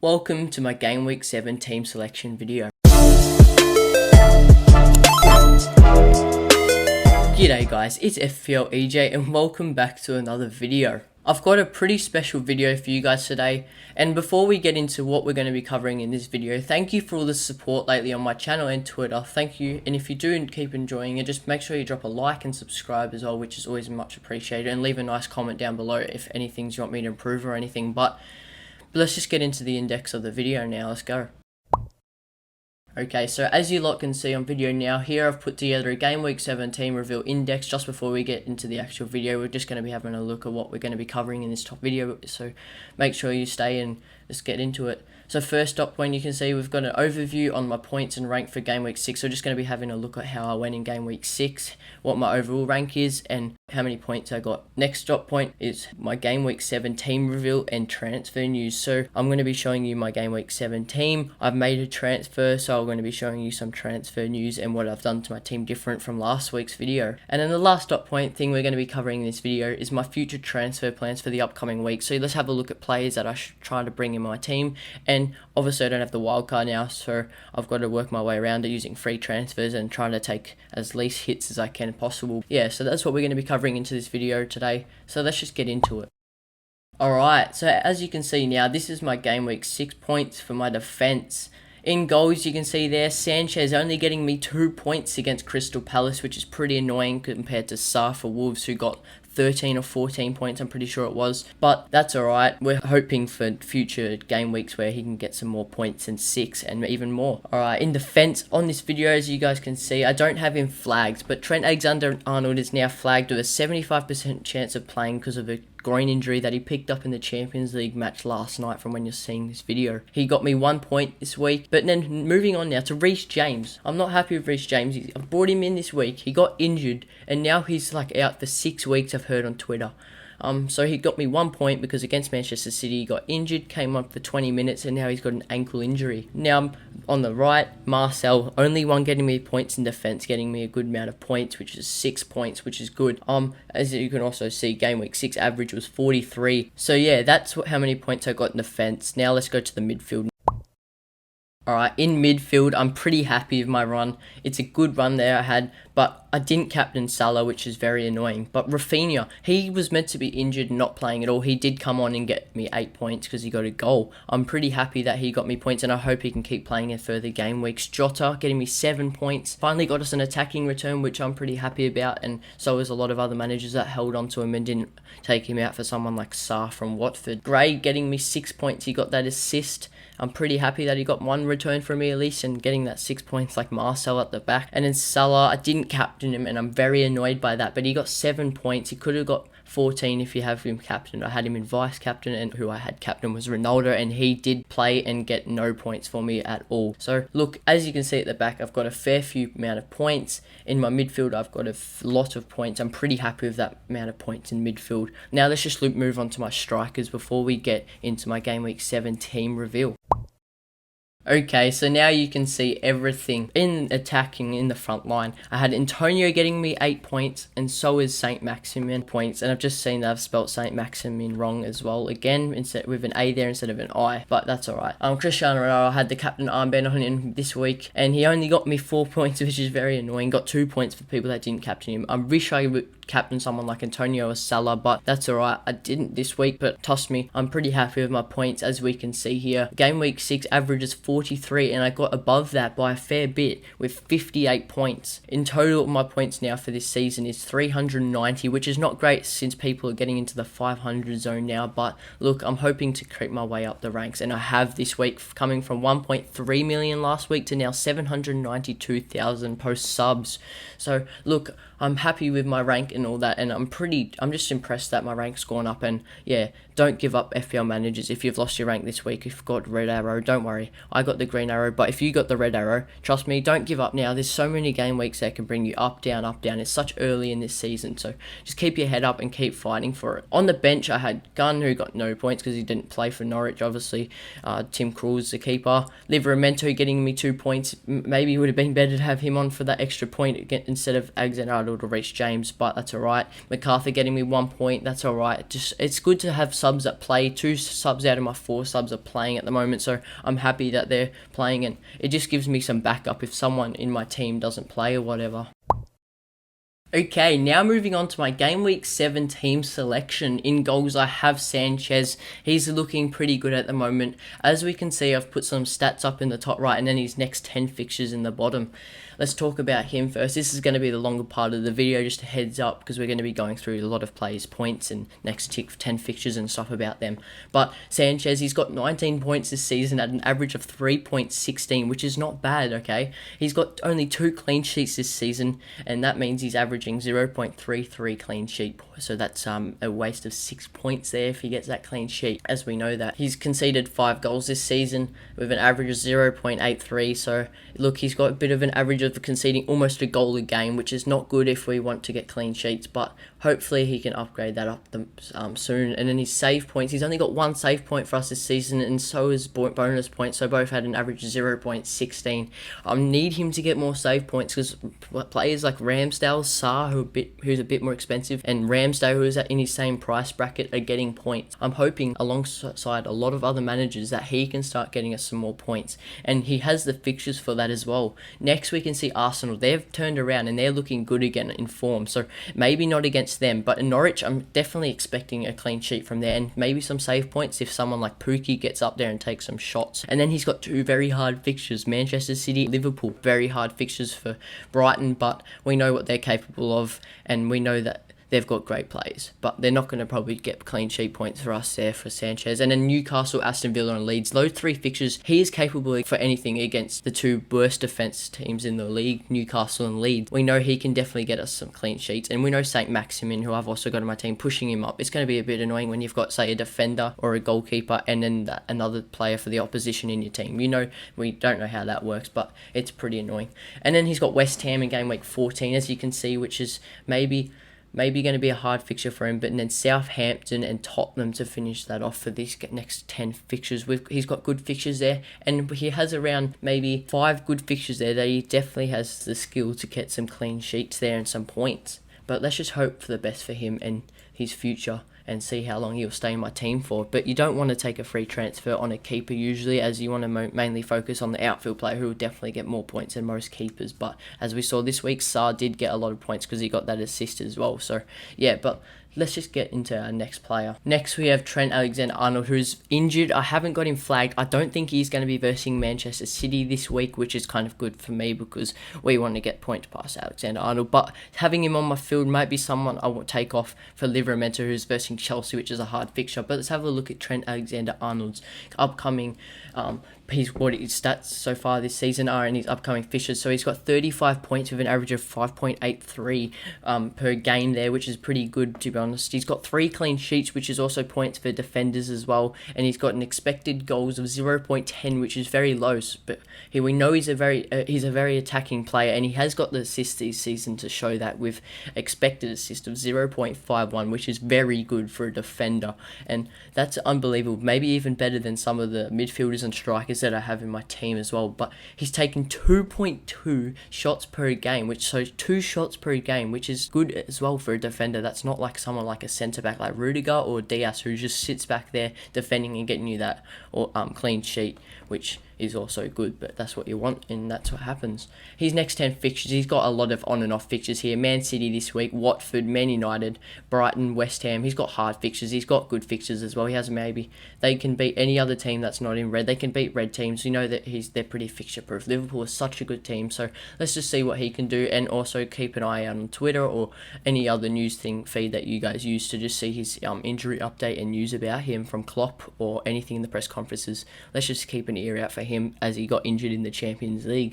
Welcome to my Gameweek 7 team selection video. G'day guys, it's FPL EJ and welcome back to another video. I've got a pretty special video for you guys today, and before we get into what we're going to be covering in this video, thank you for all the support lately on my channel and Twitter. Thank you, and if you do keep enjoying it, just make sure you drop a like and subscribe as well, which is always much appreciated, and leave a nice comment down below if anything you want me to improve or anything. But let's just get into the index of the video now. Let's go. Okay, so as you lot can see on video now, here I've put together a Gameweek 7 team reveal index. Just before we get into the actual video, we're just going to be having a look at what we're going to be covering in this top video, so make sure you stay and let's get into it. So first up point, you can see we've got an overview on my points and rank for Gameweek 6. So we're just going to be having a look at how I went in Gameweek 6, what my overall rank is, and how many points I got. Next dot point is my Gameweek 7 team reveal and transfer news. So I'm going to be showing you my Gameweek 7 team. I've made a transfer, so I'm going to be showing you some transfer news and what I've done to my team different from last week's video. And then the last dot point thing we're going to be covering in this video is my future transfer plans for the upcoming week. So let's have a look at players that I should try to bring in my team. And obviously I don't have the wildcard now, so I've got to work my way around it using free transfers and trying to take as least hits as I can possible. Yeah, so that's what we're going to be covering into this video today. So let's just get into it. Alright, so as you can see now, this is my Gameweek 6 points for my defence. In goals, you can see there, Sanchez only getting me 2 points against Crystal Palace, which is pretty annoying compared to Sarr for Wolves, who got 13 or 14 points, I'm pretty sure it was. But that's alright. We're hoping for future game weeks where he can get some more points than 6 and even more. Alright, in defence, on this video, as you guys can see, I don't have him flagged, but Trent Alexander-Arnold is now flagged with a 75% chance of playing because of a groin injury that he picked up in the Champions League match last night from when you're seeing this video. He got me 1 point this week. But then moving on now to Rhys James. I'm not happy with Rhys James. I brought him in this week. He got injured and now he's like out for 6 weeks, I've heard on Twitter. So he got me 1 point because against Manchester City he got injured, came on for 20 minutes and now he's got an ankle injury. Now on the right, Marcel, only one getting me points in defence, getting me a good amount of points, which is 6 points, which is good. As you can also see, Gameweek 6 average was 43. So yeah, that's how many points I got in defence. Now let's go to the midfield. Alright, in midfield, I'm pretty happy with my run. It's a good run there I had, but I didn't captain Salah, which is very annoying. But Rafinha, he was meant to be injured and not playing at all. He did come on and get me 8 points because he got a goal. I'm pretty happy that he got me points, and I hope he can keep playing in further game weeks. Jota getting me 7 points. Finally got us an attacking return, which I'm pretty happy about, and so is a lot of other managers that held on to him and didn't take him out for someone like Sarr from Watford. Gray getting me 6 points. He got that assist. I'm pretty happy that he got one return from me at least and getting that 6 points like Marcel at the back. And then Salah, I didn't captain him and I'm very annoyed by that, but he got 7 points. He could have got 14 if you have him captain. I had him in vice captain, and who I had captain was Ronaldo, and he did play and get no points for me at all. So look, as you can see at the back, I've got a fair few amount of points. In my midfield, I've got a lot of points. I'm pretty happy with that amount of points in midfield. Now let's just move on to my strikers before we get into my Gameweek 7 team reveal. Okay, so now you can see everything in attacking in the front line. I had Antonio getting me 8 points, and so is Saint Maximin points. And I've just seen that I've spelt Saint Maximin wrong as well. Again, instead with an A there instead of an I, but that's alright. Cristiano Ronaldo, I had the captain armband on him this week, and he only got me 4 points, which is very annoying. Got 2 points for people that didn't captain him. I wish I would captain someone like Antonio or Salah, but that's alright. I didn't this week, but trust me, I'm pretty happy with my points. As we can see here, Gameweek 6 averages 43, and I got above that by a fair bit with 58 points. In total, my points now for this season is 390, which is not great since people are getting into the 500 zone now, but look, I'm hoping to creep my way up the ranks, and I have this week, coming from 1.3 million last week to now 792,000 post subs. So look, I'm happy with my rank and all that, and I'm just impressed that my rank's gone up. And yeah, don't give up, FPL managers. If you've lost your rank this week, if you've got red arrow, don't worry, I got the green arrow. But if you got the red arrow, trust me, don't give up now. There's so many game weeks that can bring you up, down, up, down. It's such early in this season, so just keep your head up and keep fighting for it. On the bench, I had Gunn, who got no points because he didn't play for Norwich, obviously. Tim Krul's the keeper. Livramento getting me 2 points. Maybe it would have been better to have him on for that extra point instead of Alexander-Arnold or Rhys James, but that's alright. MacArthur getting me 1 point, that's alright. Just, it's good to have subs that play. 2 subs out of my 4 subs are playing at the moment, so I'm happy that they're playing, and it just gives me some backup if someone in my team doesn't play or whatever. Okay, now moving on to my Gameweek 7 team selection. In goals, I have Sanchez. He's looking pretty good at the moment. As we can see, I've put some stats up in the top right and then his next 10 fixtures in the bottom. Let's talk about him first. This is going to be the longer part of the video, just a heads up, because we're going to be going through a lot of players' points and next 10 fixtures and stuff about them. But Sanchez, he's got 19 points this season at an average of 3.16, which is not bad, okay? He's got only 2 clean sheets this season, and that means he's averaging 0.33 clean sheet. So that's a waste of 6 points there if he gets that clean sheet, as we know that. He's conceded 5 goals this season with an average of 0.83. So look, he's got a bit of an average of conceding almost a goal a game, which is not good if we want to get clean sheets, but hopefully he can upgrade that up soon. And then his save points, he's only got 1 save point for us this season, and so is bonus points, so both had an average of 0.16. I need him to get more save points, because players like Ramsdale, Sarr, who's a bit more expensive, and Ramsdale, who's in his same price bracket, are getting points. I'm hoping alongside a lot of other managers that he can start getting us some more points, and he has the fixtures for that as well. Next we can see Arsenal. They've turned around and they're looking good again in form, so maybe not against them, but in Norwich I'm definitely expecting a clean sheet from there, and maybe some save points if someone like Pookie gets up there and takes some shots. And then he's got 2 very hard fixtures, Manchester City, Liverpool. Very hard fixtures for Brighton, but we know what they're capable of, and we know that they've got great players, but they're not going to probably get clean sheet points for us there for Sanchez. And then Newcastle, Aston Villa and Leeds, those 3 fixtures, he is capable for anything against the 2 worst defence teams in the league, Newcastle and Leeds. We know he can definitely get us some clean sheets, and we know St. Maximin, who I've also got in my team, pushing him up. It's going to be a bit annoying when you've got, say, a defender or a goalkeeper and then another player for the opposition in your team. You know, we don't know how that works, but it's pretty annoying. And then he's got West Ham in game week 14, as you can see, which is maybe going to be a hard fixture for him, but then Southampton and Tottenham to finish that off for these next 10 fixtures. He's got good fixtures there, and he has around maybe 5 good fixtures there that he definitely has the skill to get some clean sheets there and some points. But let's just hope for the best for him and his future, and see how long he'll stay in my team for. But you don't want to take a free transfer on a keeper usually, as you want to mainly focus on the outfield player, who will definitely get more points than most keepers. But as we saw this week, Sarr did get a lot of points because he got that assist as well. So yeah, but let's just get into our next player. Next we have Trent Alexander-Arnold, who's injured. I haven't got him flagged. I don't think he's going to be versing Manchester City this week, which is kind of good for me because we want to get points past Alexander-Arnold. But having him on my field might be someone I will take off for Liverpool, who's versing Chelsea, which is a hard fixture. But let's have a look at Trent Alexander-Arnold's upcoming what his stats so far this season are in his upcoming fixtures. So he's got 35 points with an average of 5.83 per game there, which is pretty good, to be honest. He's got 3 clean sheets, which is also points for defenders as well, and he's got an expected goals of 0.10, which is very low. But we know he's a very attacking player, and he has got the assists this season to show that, with expected assist of 0.51, which is very good for a defender, and that's unbelievable. Maybe even better than some of the midfielders and strikers that I have in my team as well. But he's taken 2.2 shots per game, which 2 shots per game, which is good as well for a defender. That's not like someone like a centre back like Rudiger or Diaz, who just sits back there defending and getting you that clean sheet, which is also good, but that's what you want, and that's what happens. His next 10 fixtures, he's got a lot of on and off fixtures here. Man City this week, Watford, Man United, Brighton, West Ham. He's got hard fixtures. He's got good fixtures as well. He has they can beat any other team that's not in red. They can beat red teams. You know that they're pretty fixture proof. Liverpool is such a good team, so let's just see what he can do, and also keep an eye out on Twitter or any other news feed that you guys use to just see his injury update and news about him from Klopp or anything in the press conferences. Let's just keep an ear out for him, as he got injured in the Champions League.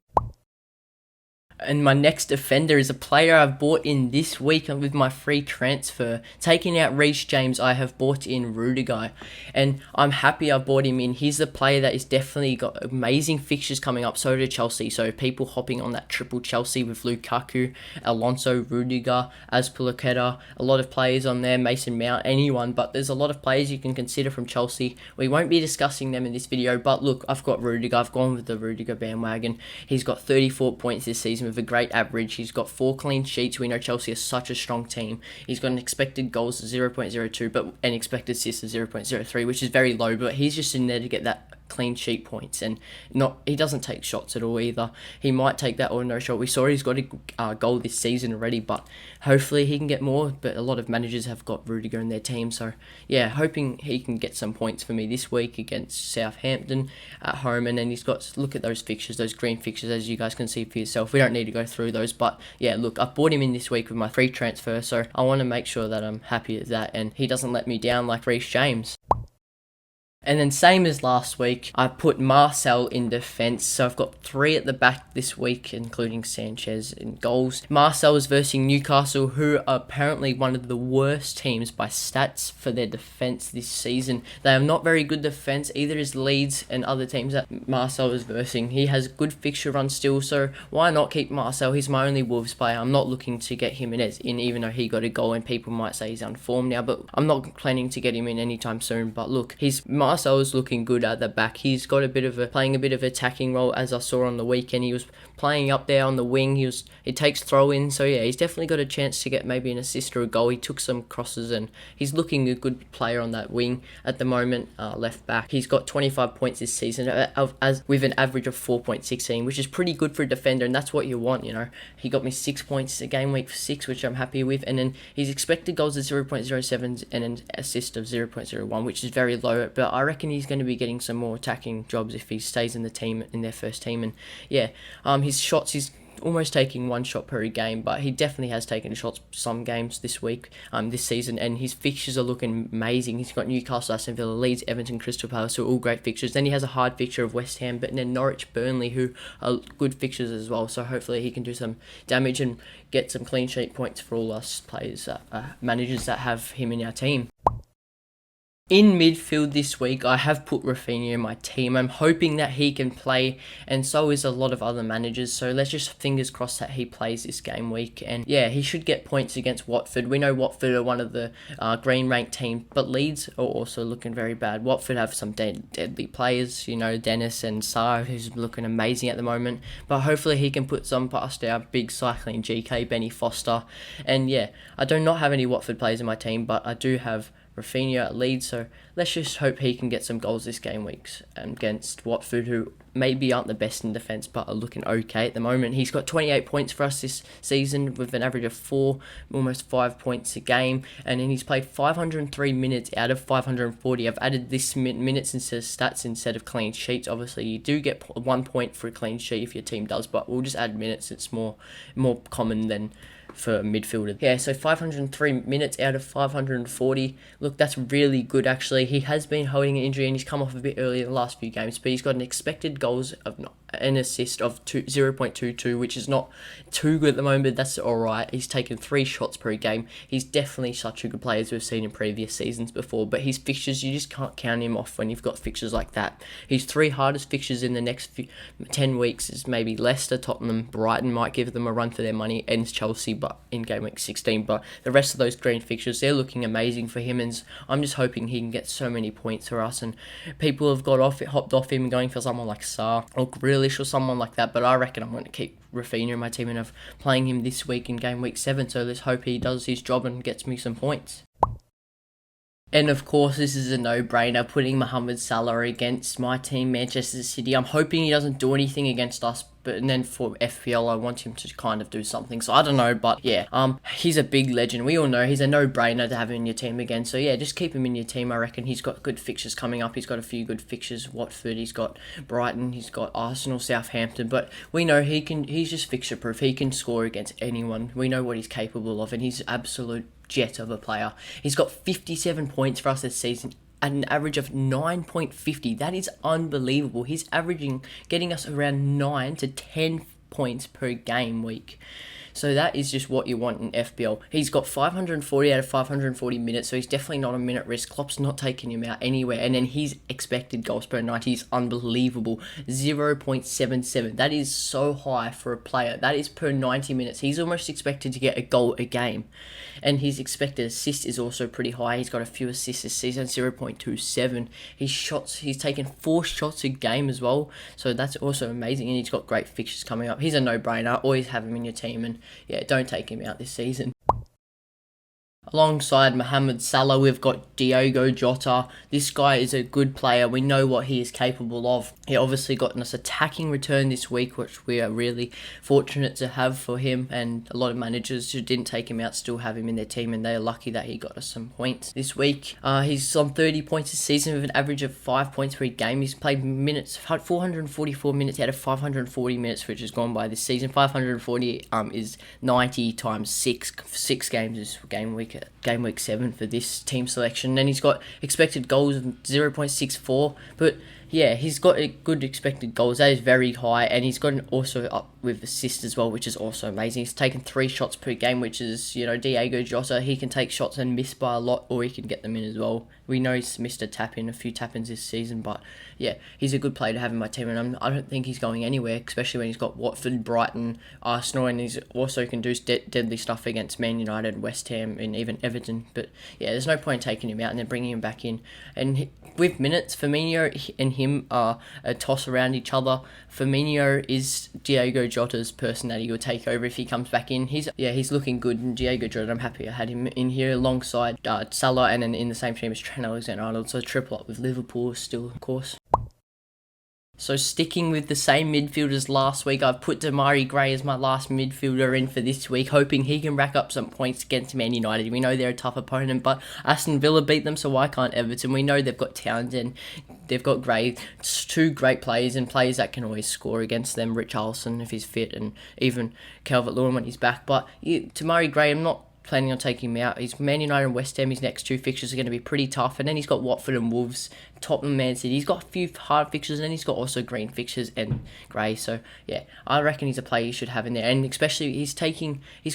And my next defender is a player I've bought in this week with my free transfer. Taking out Rhys James, I have bought in Rudiger, and I'm happy I bought him in. He's a player that is definitely got amazing fixtures coming up. So do Chelsea. So people hopping on that triple Chelsea with Lukaku, Alonso, Rudiger, Azpilicueta, a lot of players on there, Mason Mount, anyone. But there's a lot of players you can consider from Chelsea. We won't be discussing them in this video, but look, I've got Rudiger. I've gone with the Rudiger bandwagon. He's got 34 points this season with a great average. He's got 4 clean sheets. We know Chelsea is such a strong team. He's got an expected goals of 0.02, but an expected assists of 0.03, which is very low, but he's just in there to get that clean sheet points, and he doesn't take shots at all either. He might take that or no shot. We saw he's got a goal this season already, but hopefully he can get more. But a lot of managers have got Rudiger in their team, so yeah, hoping he can get some points for me this week against Southampton at home. And then he's got, look at those fixtures, those green fixtures, as you guys can see for yourself. We don't need to go through those, but yeah, look, I bought him in this week with my free transfer, so I want to make sure that I'm happy with that and he doesn't let me down like Rhys James. And then same as last week, I put Marcel in defence. So I've got 3 at the back this week, including Sanchez in goals. Marcel is versus Newcastle, who are apparently one of the worst teams by stats for their defence this season. They have not very good defence, either as Leeds and other teams that Marcel is versing. He has good fixture run still, so why not keep Marcel? He's my only Wolves player. I'm not looking to get him in, even though he got a goal, and people might say he's unformed now, but I'm not planning to get him in anytime soon. But look, Marcel is looking good at the back. He's got playing a bit of attacking role, as I saw on the weekend. He was playing up there on the wing. He takes throw-ins, so yeah, he's definitely got a chance to get maybe an assist or a goal. He took some crosses, and he's looking a good player on that wing at the moment, left back. He's got 25 points this season, with an average of 4.16, which is pretty good for a defender, and that's what you want, you know. He got me 6 points a game week 6, which I'm happy with, and then his expected goals is 0.07 and an assist of 0.01, which is very low, but I reckon he's going to be getting some more attacking jobs if he stays in the team, in their first team. And yeah, his shots, he's almost taking 1 shot per game, but he definitely has taken shots some games this week, this season, and his fixtures are looking amazing. He's got Newcastle, Aston Villa, Leeds, Everton, Crystal Palace, so all great fixtures. Then he has a hard fixture of West Ham, but then Norwich, Burnley, who are good fixtures as well, so hopefully he can do some damage and get some clean sheet points for all us players, managers that have him in our team. In midfield this week, I have put Rafinha in my team. I'm hoping that he can play, and so is a lot of other managers. So let's just fingers crossed that he plays this game week. And yeah, he should get points against Watford. We know Watford are one of the green ranked teams, but Leeds are also looking very bad. Watford have some deadly players, you know, Dennis and Sarr, who's looking amazing at the moment. But hopefully he can put some past our big cycling GK, Benny Foster. And yeah, I do not have any Watford players in my team, but I do have Rafinha at Leeds, so let's just hope he can get some goals this game weeks against Watford, who maybe aren't the best in defence but are looking okay at the moment. He's got 28 points for us this season with an average of 4, almost 5 points a game, and then he's played 503 minutes out of 540. I've added this minutes instead of stats instead of clean sheets. Obviously you do get 1 point for a clean sheet if your team does, but we'll just add minutes. It's more common than for midfielder. Yeah, so 503 minutes out of 540. Look, that's really good actually. He has been holding an injury and he's come off a bit early in the last few games, but he's got an expected goals of an assist of 0.22, which is not too good at the moment, but that's alright. He's taken 3 shots per game. He's definitely such a good player, as we've seen in previous seasons before, but his fixtures, you just can't count him off when you've got fixtures like that. His 3 hardest fixtures in the next 10 weeks is maybe Leicester, Tottenham, Brighton might give them a run for their money, and Chelsea, but in Gameweek 16, but the rest of those green fixtures, they're looking amazing for him, and I'm just hoping he can get so many points for us. And people have hopped off him going for someone like Sarr or Grealish or someone like that, but I reckon I'm going to keep Rafinha in my team and I'm playing him this week in Gameweek 7, so let's hope he does his job and gets me some points. And of course, this is a no-brainer, putting Mohamed Salah against my team, Manchester City. I'm hoping he doesn't do anything against us, but then for FPL, I want him to kind of do something. So I don't know, but yeah, he's a big legend. We all know he's a no-brainer to have him in your team again. So yeah, just keep him in your team. I reckon he's got good fixtures coming up. He's got a few good fixtures. Watford, he's got Brighton, he's got Arsenal, Southampton. But we know he's just fixture-proof. He can score against anyone. We know what he's capable of, and he's absolute jet of a player. He's got 57 points for us this season at an average of 9.50. That is unbelievable. He's getting us around 9 to 10 points per game week. So that is just what you want in FPL. He's got 540 out of 540 minutes, so he's definitely not a minute risk. Klopp's not taking him out anywhere. And then his expected goals per 90 is unbelievable, 0.77. That is so high for a player. That is per 90 minutes. He's almost expected to get a goal a game. And his expected assist is also pretty high. He's got a few assists this season, 0.27. He's taken 4 shots a game as well, so that's also amazing. And he's got great fixtures coming up. He's a no-brainer. Always have him in your team, and yeah, don't take him out this season. Alongside Mohamed Salah, we've got Diogo Jota. This guy is a good player. We know what he is capable of. He obviously got us attacking return this week, which we are really fortunate to have for him. And a lot of managers who didn't take him out still have him in their team, and they're lucky that he got us some points this week. He's on 30 points this season with an average of 5 points per game. He's played minutes, 444 minutes out of 540 minutes, which has gone by this season. 540 is 90 times 6 games is Gameweek 7 for this team selection. And he's got expected goals of 0.64, but yeah, he's got a good expected goals. That is very high, and he's got also up with assists as well, which is also amazing. He's taken 3 shots per game, which is, Diogo Jota. He can take shots and miss by a lot, or he can get them in as well. We know he's missed a few tap-ins this season, but yeah, he's a good player to have in my team, and I don't think he's going anywhere, especially when he's got Watford, Brighton, Arsenal, and he's also can do deadly stuff against Man United, West Ham, and even Everton. But yeah, there's no point taking him out and then bringing him back in. And with minutes, Firmino and him are a toss around each other. Firmino is Diogo Jota's person that he will take over if he comes back in. He's looking good, and Diogo Jota, I'm happy I had him in here alongside Salah, and then in the same team as Trent Arnold, so triple up with Liverpool still, of course. So sticking with the same midfielders last week, I've put Demarai Gray as my last midfielder in for this week, hoping he can rack up some points against Man United. We know they're a tough opponent, but Aston Villa beat them, so why can't Everton? We know they've got Townsend, they've got Gray, 2 great players, and players that can always score against them. Richarlison, if he's fit, and even Calvert-Lewin when he's back. But Demarai Gray, I'm not planning on taking him out. He's Man United and West Ham. His next 2 fixtures are going to be pretty tough, and then he's got Watford and Wolves, Tottenham, Man City. He's got a few hard fixtures, and then he's got also green fixtures and grey. So yeah, I reckon he's a player you should have in there, and especially he's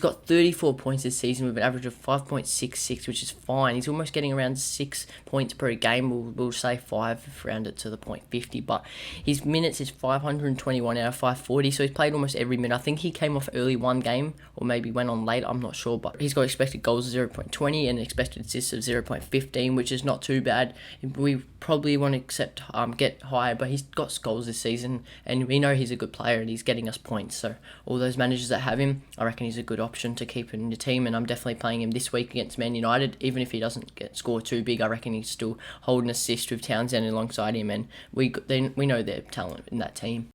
got 34 points this season with an average of 5.66, which is fine. He's almost getting around 6 points per game. We'll say 5 if round it to the 0.50, but his minutes is 521 out of 540, so he's played almost every minute. I think he came off early one game, or maybe went on late, I'm not sure, but he's got expected goals of 0.20 and expected assists of 0.15, which is not too bad. We probably want to get higher, but he's got goals this season, and we know he's a good player, and he's getting us points. So all those managers that have him, I reckon he's a good option to keep in your team, and I'm definitely playing him this week against Man United. Even if he doesn't score too big, I reckon he's still holding assist with Townsend alongside him, and we know their talent in that team.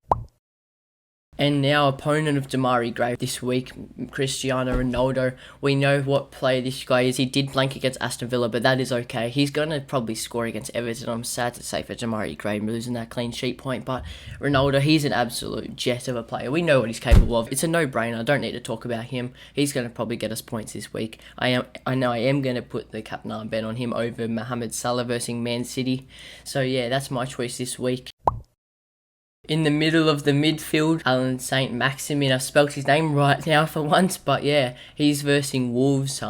And now, opponent of Demarai Gray this week, Cristiano Ronaldo. We know what player this guy is. He did blank against Aston Villa, but that is okay. He's going to probably score against Everton. I'm sad to say for Demarai Gray losing that clean sheet point, but Ronaldo, he's an absolute jet of a player. We know what he's capable of. It's a no-brainer. I don't need to talk about him. He's going to probably get us points this week. I know I am going to put the captain armband on him over Mohamed Salah versus Man City. So yeah, that's my choice this week. In the middle of the midfield, Alan St. Maximin. I spelled his name right now for once, but yeah, he's versing Wolves.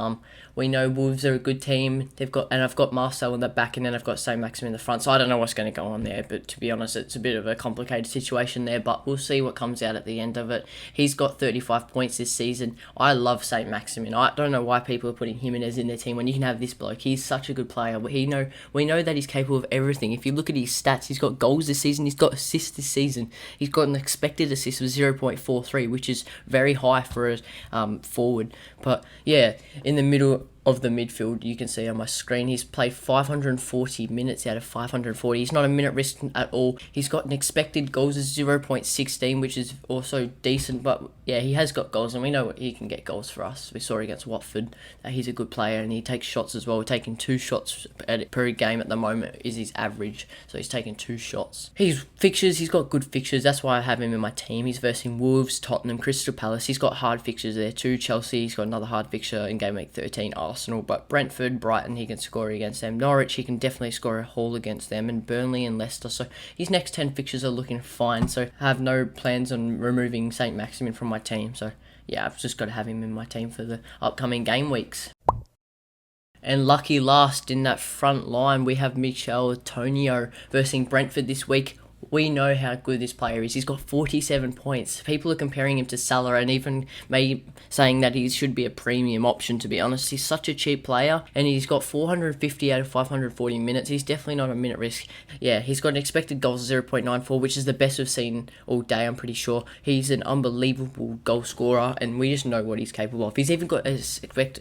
We know Wolves are a good team. I've got Marcel in the back, and then I've got St. Maximin in the front. So I don't know what's going to go on there, but to be honest, it's a bit of a complicated situation there, but we'll see what comes out at the end of it. He's got 35 points this season. I love St. Maximin. I don't know why people are putting Jimenez in their team when you can have this bloke. He's such a good player. We know that he's capable of everything. If you look at his stats, he's got goals this season, he's got assists this season. He's got an expected assist of 0.43, which is very high for a forward. But yeah, in the middle of the midfield, you can see on my screen, he's played 540 minutes out of 540. He's not a minute risk at all. He's got an expected goals of 0.16, which is also decent, but yeah, he has got goals, and we know he can get goals for us. We saw against Watford that he's a good player, and he takes shots as well. We're taking 2 shots per game at the moment is his average, so he's taking 2 shots. He's got good fixtures. That's why I have him in my team. He's versing Wolves, Tottenham, Crystal Palace. He's got hard fixtures there too. Chelsea, he's got another hard fixture in Gameweek 13. Arsenal, but Brentford, Brighton, he can score against them. Norwich, he can definitely score a haul against them, and Burnley and Leicester. So his next 10 fixtures are looking fine, so I have no plans on removing St. Maximin from my team. So yeah, I've just got to have him in my team for the upcoming game weeks. And lucky last in that front line, we have Mikel Antonio versus Brentford this week. We know how good this player is. He's got 47 points. People are comparing him to Salah and even saying that he should be a premium option, to be honest. He's such a cheap player, and he's got 450 out of 540 minutes. He's definitely not a minute risk. Yeah, he's got an expected goals of 0.94, which is the best we've seen all day, I'm pretty sure. He's an unbelievable goal scorer, and we just know what he's capable of. He's even got an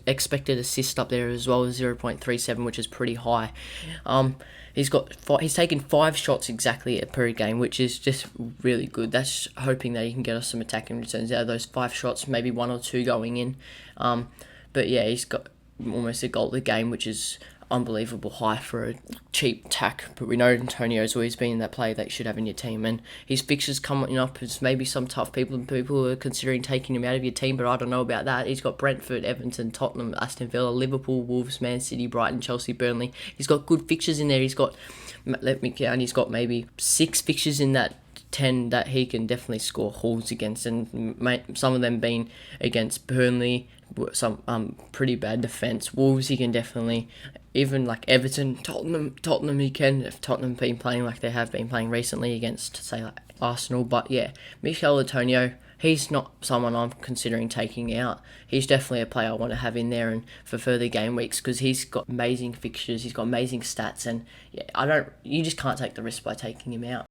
expected assist up there as well as 0.37, which is pretty high. He's taken 5 shots exactly per game, which is just really good. That's hoping that he can get us some attacking returns out of those 5 shots, maybe 1 or 2 going in. But yeah, he's got almost a goal a game, which is unbelievable high for a cheap tack. But we know Antonio's always been that player that you should have in your team, and his fixtures coming up is maybe some tough people are considering taking him out of your team, but I don't know about that. He's got Brentford, Everton, Tottenham, Aston Villa, Liverpool, Wolves, Man City, Brighton, Chelsea, Burnley. He's got good fixtures in there. He's got, let me count, he's got maybe 6 fixtures in that 10 that he can definitely score hauls against, and some of them being against Burnley, some pretty bad defence. Wolves he can definitely, even like Everton, Tottenham he can, if Tottenham been playing like they have been playing recently against, say, like Arsenal. But yeah, Mikel Antonio, he's not someone I'm considering taking out. He's definitely a player I want to have in there and for further game weeks, because he's got amazing fixtures, he's got amazing stats, and yeah, you just can't take the risk by taking him out.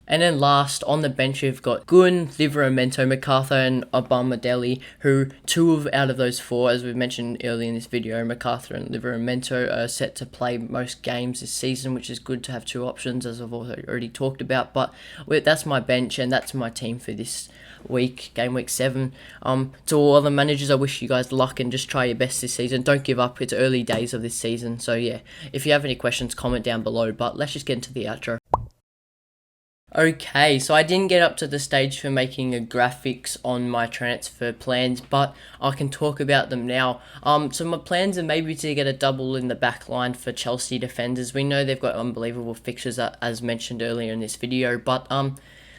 And then last, on the bench, we've got Gun, Livramento, MacArthur, and Obama-Deli, who 2 out of those 4, as we've mentioned earlier in this video, MacArthur and Livramento are set to play most games this season, which is good to have 2 options, as I've already talked about. But that's my bench, and that's my team for this week, game week 7. To all other managers, I wish you guys luck and just try your best this season. Don't give up. It's early days of this season. So yeah, if you have any questions, comment down below. But let's just get into the outro. Okay, so I didn't get up to the stage for making a graphics on my transfer plans, but I can talk about them now. So my plans are maybe to get a double in the back line for Chelsea defenders. We know they've got unbelievable fixtures, as mentioned earlier in this video, but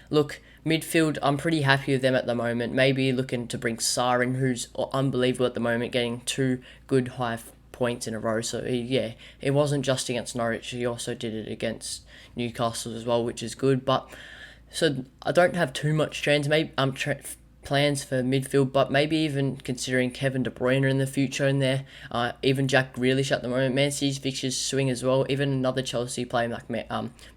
look, midfield, I'm pretty happy with them at the moment. Maybe looking to bring Sarr in, who's unbelievable at the moment, getting 2 good high points in a row. So yeah, it wasn't just against Norwich, he also did it against Newcastle as well, which is good. But so I don't have too much plans for midfield, but maybe even considering Kevin De Bruyne in the future in there, even Jack Grealish at the moment. Man City's fixtures swing as well, even another Chelsea player like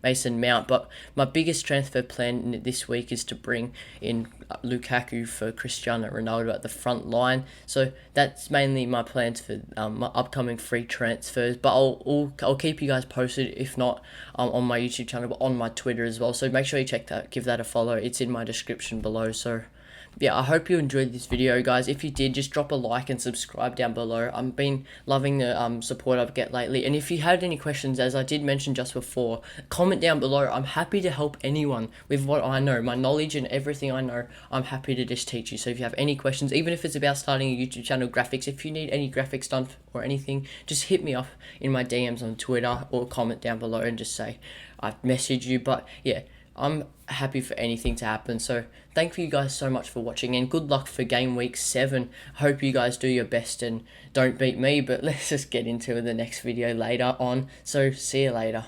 Mason Mount. But my biggest transfer plan this week is to bring in Lukaku for Cristiano Ronaldo at the front line. So that's mainly my plans for my upcoming free transfers, but I'll keep you guys posted, if not on my YouTube channel, but on my Twitter as well. So make sure you check that, give that a follow. It's in my description below. So yeah, I hope you enjoyed this video, guys. If you did, just drop a like and subscribe down below. I've been loving the support I've get lately. And if you had any questions, as I did mention just before, comment down below. I'm happy to help anyone with what I know, my knowledge and everything I know. I'm happy to just teach you. So if you have any questions, even if it's about starting a YouTube channel, graphics, if you need any graphics done or anything, just hit me up in my DMs on Twitter or comment down below and just say I've messaged you. But yeah, I'm happy for anything to happen. So thank you guys so much for watching, and good luck for game week 7. Hope you guys do your best and don't beat me, but let's just get into the next video later on. So see you later.